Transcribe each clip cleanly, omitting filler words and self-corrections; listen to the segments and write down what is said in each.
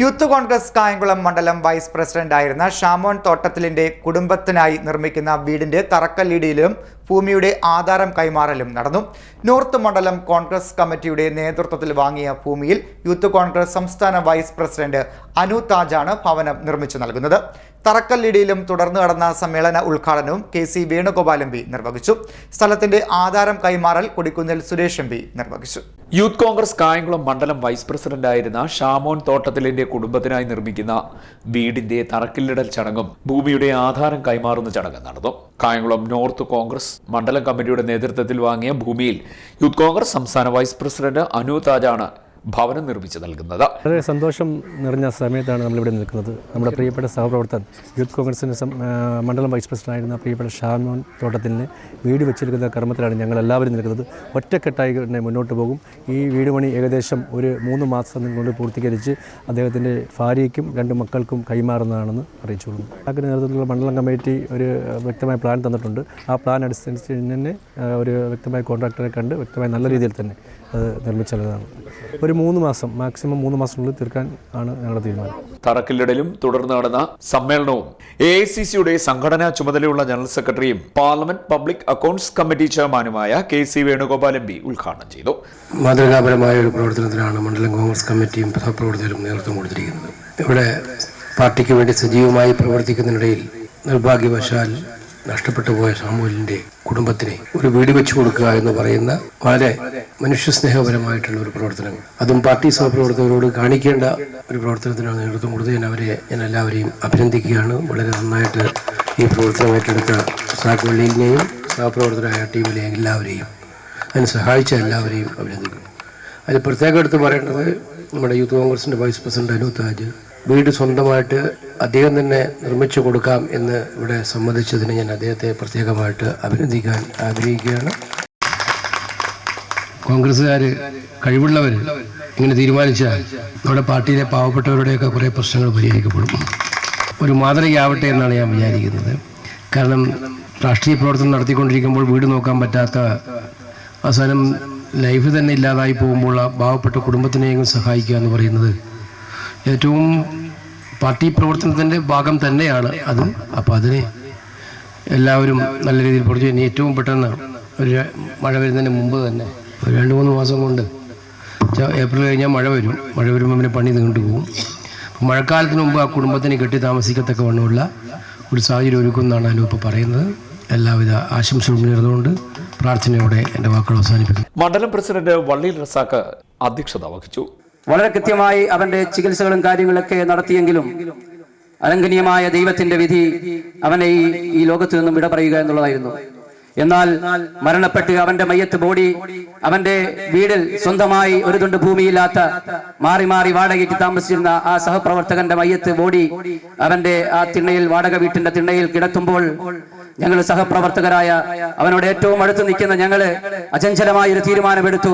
Youth Congress Kayamkulam മണ്ഡലം vice പ്രസിഡന്റായിരുന്ന ഷാമോൻ തോട്ടത്തിലിന്റെ കുടുംബത്തിനായി നിർമ്മിക്കുന്ന വീടിന്റെ തറക്കല്ലിടിയിലും ഭൂമിയുടെ ആധാരം കൈമാറലും നടന്നു. നോർത്ത് മണ്ഡലം കോൺഗ്രസ് കമ്മിറ്റിയുടെ നേതൃത്വത്തിൽ വാങ്ങിയ ഭൂമിയിൽ യൂത്ത് കോൺഗ്രസ് സംസ്ഥാന വൈസ് പ്രസിഡന്റ് അനു താജാണ് ഭവനം നിർമ്മിച്ചു നൽകുന്നത്. തറക്കല്ലിടിയിലും തുടർന്ന് നടന്ന സമ്മേളന ഉദ്ഘാടനവും KC വേണുഗോപാൽ MP നിർവഹിച്ചു. സ്ഥലത്തിന്റെ ആധാരം കൈമാറൽ കൊടിക്കുന്നിൽ സുരേഷ് MP നിർവഹിച്ചു. യൂത്ത് കോൺഗ്രസ് കായംകുളം മണ്ഡലം വൈസ് പ്രസിഡന്റായിരുന്ന ഷാമോൻ തോട്ടത്തിലിന്റെ കുടുംബത്തിനായി നിർമ്മിക്കുന്ന വീടിന്റെ തറക്കല്ലിടൽ ചടങ്ങും ഭൂമിയുടെ ആധാരം കൈമാറുന്ന ചടങ്ങും നടന്നു. കായംകുളം നോർത്ത് കോൺഗ്രസ് മണ്ഡലം കമ്മിറ്റിയുടെ നേതൃത്വത്തിൽ വാങ്ങിയ ഭൂമിയിൽ യൂത്ത് കോൺഗ്രസ് സംസ്ഥാന വൈസ് പ്രസിഡന്റ് അനു താജാണ് ഭവനം നിർമ്മിച്ചു നൽകുന്നത്. വളരെ സന്തോഷം നിറഞ്ഞ സമയത്താണ് നമ്മളിവിടെ നിൽക്കുന്നത്. നമ്മുടെ പ്രിയപ്പെട്ട സഹപ്രവർത്തകൻ യൂത്ത് കോൺഗ്രസിൻ്റെ മണ്ഡലം വൈസ് പ്രസിഡന്റായിരുന്ന പ്രിയപ്പെട്ട ഷാമോൻ തോട്ടത്തിന് വീട് വെച്ചിരിക്കുന്ന കർമ്മത്തിലാണ് ഞങ്ങൾ എല്ലാവരും നിൽക്കുന്നത്. ഒറ്റക്കെട്ടായി തന്നെ മുന്നോട്ട് പോകും. ഈ വീട് പണി ഏകദേശം ഒരു 3 മാസം കൊണ്ട് പൂർത്തീകരിച്ച് അദ്ദേഹത്തിൻ്റെ ഭാര്യയ്ക്കും 2 മക്കൾക്കും കൈമാറുന്നതാണെന്ന് അറിയിച്ചുകൊള്ളുന്നു. അതിൻ്റെ നേതൃത്വത്തിലുള്ള മണ്ഡലം കമ്മിറ്റി ഒരു വ്യക്തമായ പ്ലാൻ തന്നിട്ടുണ്ട്. ആ പ്ലാൻ അനുസരിച്ച് തന്നെ ഒരു വ്യക്തമായ കോൺട്രാക്ടറെ കണ്ട് വ്യക്തമായ നല്ല രീതിയിൽ തന്നെ അത് നിർമ്മിച്ചതാണ്. ഒരു 3 മാസം മാക്സിമം 3 മാസത്തിനുള്ളിൽ തീർക്കാൻ ആണ് ഞങ്ങളുടെ തീരുമാനം. തറക്കല്ലിടലും തുടർന്ന് നടന്ന സമ്മേളനവും AICCയുടെ സംഘടനാ ചുമതലയുള്ള ജനറൽ സെക്രട്ടറിയും പാർലമെന്റ് പബ്ലിക് അക്കൗണ്ട്സ് കമ്മിറ്റി ചെയർമാനുമായ KC വേണുഗോപാൽ MP ഉദ്ഘാടനം ചെയ്തു. മാതൃകാപരമായ ഒരു പ്രവർത്തനത്തിനാണ് മണ്ഡലം കോൺഗ്രസ് കമ്മിറ്റിയും സഹപ്രവർത്തകരും നേതൃത്വം കൊടുത്തിരിക്കുന്നത്. ഇവിടെ പാർട്ടിക്ക് വേണ്ടി സജീവമായി പ്രവർത്തിക്കുന്നതിനിടയിൽ നിർഭാഗ്യവശാൽ നഷ്ടപ്പെട്ടു പോയ ഷാമോലിന്റെ കുടുംബത്തിന് ഒരു വീട് വെച്ചു കൊടുക്കുക എന്ന് പറയുന്ന വളരെ മനുഷ്യസ്നേഹപരമായിട്ടുള്ള ഒരു പ്രവർത്തനം, അതും പാർട്ടി സഹപ്രവർത്തകരോട് കാണിക്കേണ്ട ഒരു പ്രവർത്തനത്തിനാണ് നേതൃത്വം കൊടുത്തതിന് ഞാൻ എല്ലാവരെയും അഭിനന്ദിക്കുകയാണ്. വളരെ നന്നായിട്ട് ഈ പ്രവർത്തനം ഏറ്റെടുത്ത സാഖ് വെള്ളിയിലിനെയും സഹപ്രവർത്തകരായ ടീമിലെ എല്ലാവരെയും അതിന് സഹായിച്ച എല്ലാവരെയും അഭിനന്ദിക്കുന്നു. അതിൽ പ്രത്യേകം എടുത്ത് പറയേണ്ടത് നമ്മുടെ യൂത്ത് കോൺഗ്രസിന്റെ വൈസ് പ്രസിഡന്റ് അനു താജ് വീട് സ്വന്തമായിട്ട് അദ്ദേഹം തന്നെ നിർമ്മിച്ചു കൊടുക്കാം എന്ന് ഇവിടെ സമ്മതിച്ചതിന് ഞാൻ അദ്ദേഹത്തെ പ്രത്യേകമായിട്ട് അഭിനന്ദിക്കാൻ ആഗ്രഹിക്കുകയാണ്. കോൺഗ്രസ്സുകാർ കഴിവുള്ളവർ ഇങ്ങനെ തീരുമാനിച്ചാൽ നമ്മുടെ പാർട്ടിയിലെ പാവപ്പെട്ടവരുടെയൊക്കെ കുറേ പ്രശ്നങ്ങൾ പരിഹരിക്കപ്പെടും. ഒരു മാതൃകയാവട്ടെ എന്നാണ് ഞാൻ വിചാരിക്കുന്നത്. കാരണം രാഷ്ട്രീയ പ്രവർത്തനം നടത്തിക്കൊണ്ടിരിക്കുമ്പോൾ വീട് നോക്കാൻ പറ്റാത്ത അവസാനം ലൈഫ് തന്നെ ഇല്ലാതായി പോകുമ്പോൾ ആ പാവപ്പെട്ട കുടുംബത്തിനെയും സഹായിക്കുക എന്ന് പറയുന്നത് ഏറ്റവും പാർട്ടി പ്രവർത്തനത്തിൻ്റെ ഭാഗം തന്നെയാണ് അത്. അപ്പോൾ അതിന് എല്ലാവരും നല്ല രീതിയിൽ പഠിച്ചു. ഇനി ഏറ്റവും പെട്ടെന്ന് ഒരു മഴ വരുന്നതിന് മുമ്പ് തന്നെ ഒരു 2-3 മാസം കൊണ്ട് ഏപ്രിൽ കഴിഞ്ഞാൽ മഴ വരുമ്പോൾ പിന്നെ പണി നീണ്ടു പോകും. മഴക്കാലത്തിന് മുമ്പ് ആ കുടുംബത്തിന് കെട്ടി താമസിക്കത്തക്ക വണ്ണമുള്ള ഒരു സാഹചര്യം ഒരുക്കുമെന്നാണ് അനു പറയുന്നത്. എല്ലാവിധ ആശംസകളും നേർന്നുകൊണ്ട് പ്രാർത്ഥനയോടെ എൻ്റെ വാക്കുകൾ അവസാനിപ്പിക്കും. മണ്ഡലം പ്രസിഡന്റ് വള്ളിയിൽ റസാഖ് അധ്യക്ഷത വഹിച്ചു. വളരെ കൃത്യമായി അവന്റെ ചികിത്സകളും കാര്യങ്ങളൊക്കെ നടത്തിയെങ്കിലും അലംഘനീയമായ ദൈവത്തിന്റെ വിധി അവനെ ഈ ലോകത്ത് നിന്നും വിട പറയുക എന്നുള്ളതായിരുന്നു. എന്നാൽ മരണപ്പെട്ട് അവന്റെ മയ്യത്ത് ബോഡി അവന്റെ വീടിൽ സ്വന്തമായി ഒരു തുണ്ട് ഭൂമിയില്ലാത്ത മാറി മാറി വാടകയ്ക്ക് താമസിച്ചിരുന്ന ആ സഹപ്രവർത്തകന്റെ മയ്യത്ത് ബോഡി അവന്റെ ആ തിണ്ണയിൽ, വാടക വീട്ടിന്റെ തിണ്ണയിൽ കിടത്തുമ്പോൾ ഞങ്ങൾ സഹപ്രവർത്തകരായ അവനോട് ഏറ്റവും അടുത്ത് നിൽക്കുന്ന ഞങ്ങള് അചഞ്ചലമായ ഒരു തീരുമാനമെടുത്തു.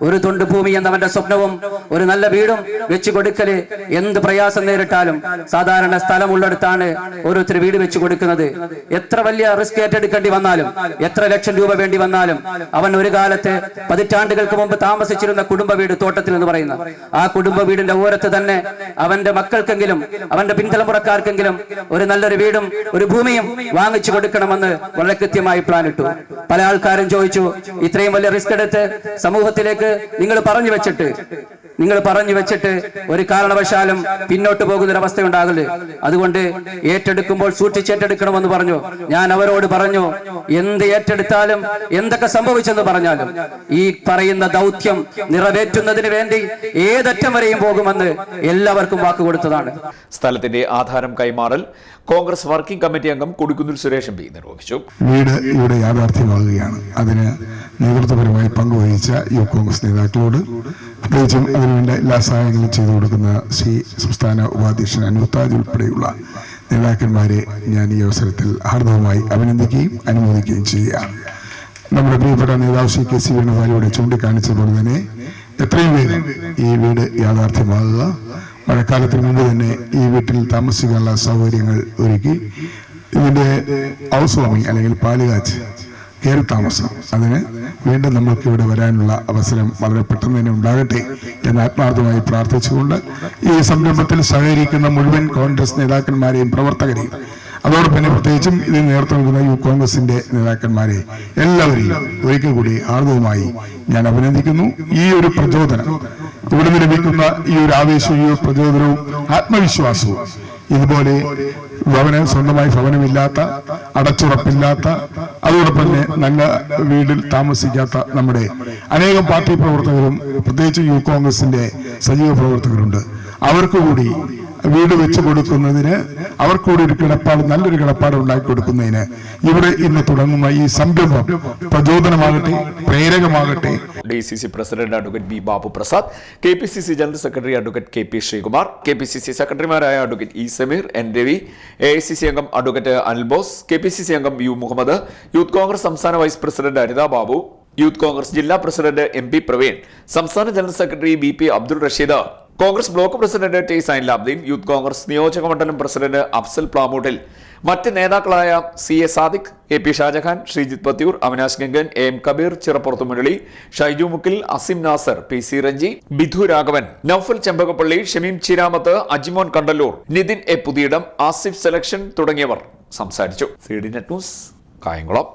ഒരു തുണ്ട് ഭൂമി എന്നവന്റെ സ്വപ്നവും ഒരു നല്ല വീടും വെച്ചു കൊടുക്കല് എന്ത് പ്രയാസം നേരിട്ടാലും സാധാരണ സ്ഥലമുള്ളിടത്താണ് ഓരോരുത്തർ വീട് വെച്ചു കൊടുക്കുന്നത്. എത്ര വലിയ റിസ്ക് ഏറ്റെടുക്കേണ്ടി വന്നാലും, എത്ര ലക്ഷം രൂപ വേണ്ടി വന്നാലും അവൻ ഒരു കാലത്ത് പതിറ്റാണ്ടുകൾക്ക് മുമ്പ് താമസിച്ചിരുന്ന കുടുംബ വീട് തോട്ടത്തിൽ എന്ന് പറയുന്ന ആ കുടുംബ വീടിന്റെ ഓരത്ത് തന്നെ അവന്റെ മക്കൾക്കെങ്കിലും അവന്റെ പിൻതലമുറക്കാർക്കെങ്കിലും ഒരു നല്ലൊരു വീടും ഒരു ഭൂമിയും വാങ്ങിച്ചു കൊടുക്കണമെന്ന് വളരെ കൃത്യമായി പ്ലാൻ ഇട്ടു. പല ആൾക്കാരും ചോദിച്ചു, ഇത്രയും വലിയ റിസ്ക് എടുത്ത് സമൂഹത്തിലേക്ക് നിങ്ങൾ പറഞ്ഞു വെച്ചിട്ട് ഒരു കാരണവശാലും പിന്നോട്ട് പോകുന്നൊരവസ്ഥ ഉണ്ടാകരുത്. അതുകൊണ്ട് ഏറ്റെടുക്കുമ്പോൾ സൂക്ഷിച്ചേറ്റെടുക്കണമെന്ന് പറഞ്ഞു. ഞാൻ അവരോട് പറഞ്ഞു, എന്ത് ഏറ്റെടുത്താലും എന്തൊക്കെ സംഭവിച്ചെന്ന് പറഞ്ഞാലും ഈ പറയുന്ന ദൗത്യം നിറവേറ്റുന്നതിന് വേണ്ടി ഏതറ്റം വരെയും പോകുമെന്ന് എല്ലാവർക്കും വാക്കുകൊടുത്തതാണ്. സ്ഥലത്തിന്റെ ആധാരം കൈമാറൽ കോൺഗ്രസ് വർക്കിംഗ് കമ്മിറ്റി അംഗം കൊടിക്കുന്നിൽ സുരേഷ് MP നിർവഹിച്ചു. വീട് ഇവിടെ യാഥാർത്ഥ്യമാകുകയാണ്. അതിന് നേതൃത്വപരമായി പങ്കുവഹിച്ച യൂത്ത് കോൺഗ്രസ് നേതാക്കളോട്, പ്രത്യേകിച്ചും അതിനുവേണ്ട എല്ലാ സഹായങ്ങളും ചെയ്തു കൊടുക്കുന്ന സംസ്ഥാന ഉപാധ്യക്ഷൻ അനു താജ് ഉൾപ്പെടെയുള്ള നേതാക്കന്മാരെ ഞാൻ ഈ അവസരത്തിൽ ഹാർദവമായി അഭിനന്ദിക്കുകയും അനുമോദിക്കുകയും ചെയ്യുകയാണ്. നമ്മുടെ പ്രിയപ്പെട്ട നേതാവ് KC വേണുഗോപാലിലൂടെ ചൂണ്ടിക്കാണിച്ചതുപോലെ തന്നെ എത്രയും വേഗം ഈ വീട് യാഥാർത്ഥ്യമാകുക, മഴക്കാലത്തിന് മുമ്പ് തന്നെ ഈ വീട്ടിൽ താമസിക്കാനുള്ള സൗകര്യങ്ങൾ ഒരുക്കി ഇതിൻ്റെ ഹൗസ് വാമിംഗ് അല്ലെങ്കിൽ പാലുകാച്ച് കയറി താമസം അതിന് വീണ്ടും നമ്മൾക്ക് ഇവിടെ വരാനുള്ള അവസരം വളരെ പെട്ടെന്ന് തന്നെ ഉണ്ടാകട്ടെ എന്ന് ആത്മാർത്ഥമായി പ്രാർത്ഥിച്ചുകൊണ്ട് ഈ സംരംഭത്തിൽ സഹകരിക്കുന്ന മുഴുവൻ കോൺഗ്രസ് നേതാക്കന്മാരെയും പ്രവർത്തകരെയും അതോടൊപ്പം തന്നെ പ്രത്യേകിച്ചും ഇതിന് നേതൃത്വം നൽകുന്ന യൂത്ത് കോൺഗ്രസിന്റെ നേതാക്കന്മാരെ എല്ലാവരെയും ഒരിക്കൽ കൂടി ആർദ്രവുമായി ഞാൻ അഭിനന്ദിക്കുന്നു. ഈ ഒരു പ്രചോദനം, ഇവിടുന്ന് ലഭിക്കുന്ന ഈ ഒരു ആവേശവും ഈ ഒരു പ്രചോദനവും ആത്മവിശ്വാസവും ഇതുപോലെ സ്വന്തമായി ഭവനമില്ലാത്ത, അടച്ചുറപ്പില്ലാത്ത, അതോടൊപ്പം തന്നെ നല്ല വീട്ടിൽ താമസിക്കാത്ത നമ്മുടെ അനേകം പാർട്ടി പ്രവർത്തകരും പ്രത്യേകിച്ച് യൂത്ത് കോൺഗ്രസിന്റെ സജീവ പ്രവർത്തകരുണ്ട്. അവർക്ക് കൂടി വീട് വെച്ച് കൊടുക്കുന്നതിന്, അവർക്കൂടി ഒരു കിടപ്പാട്, നല്ലൊരു കിടപ്പാട് ഉണ്ടാക്കി കൊടുക്കുന്നതിന് ഇവിടെ ഇന്ന് തുടങ്ങുന്ന ഈ സംരംഭം പ്രചോദനമാകട്ടെ, പ്രേരകമാകട്ടെ. DCC president advocate B Babu Prasad, KPCC general secretary advocate KP Sreekumar, KPCC സെക്രട്ടറിമാരായ advocate E Sameer, N Ravi, AICC അംഗം അഡ്വക്കേറ്റ് അനിൽ ബോസ്, KPCC അംഗം യു മുഹമ്മദ്, യൂത്ത് കോൺഗ്രസ് സംസ്ഥാന vice president Anitha Babu, youth Congress ജില്ലാ പ്രസിഡന്റ് MP പ്രവീൺ, സംസ്ഥാന general secretary BP Abdul Rasheed, Congress block president T Sainulabdeen, youth Congress നിയോജക മണ്ഡലം പ്രസിഡന്റ് അഫ്സൽ പ്ലാമൂട്ടിൽ, മറ്റ് നേതാക്കളായ CA Sadiq, AP Shah Jahan, Sreejith Pathiyoor, Avinash Gangan, AM Kabeer, Chirappurath Murali, Shaiju Mukkil, Asim Nasar, PC Ranji, Bidhu Raghavan, Noufal Chembakappally, Shameem Chiramath, Ajimon Kandallur, Nithin A Puthiyidam, Asif Selection തുടങ്ങിയവർ സംസാരിച്ചു. CDNet News, Kayamkulam.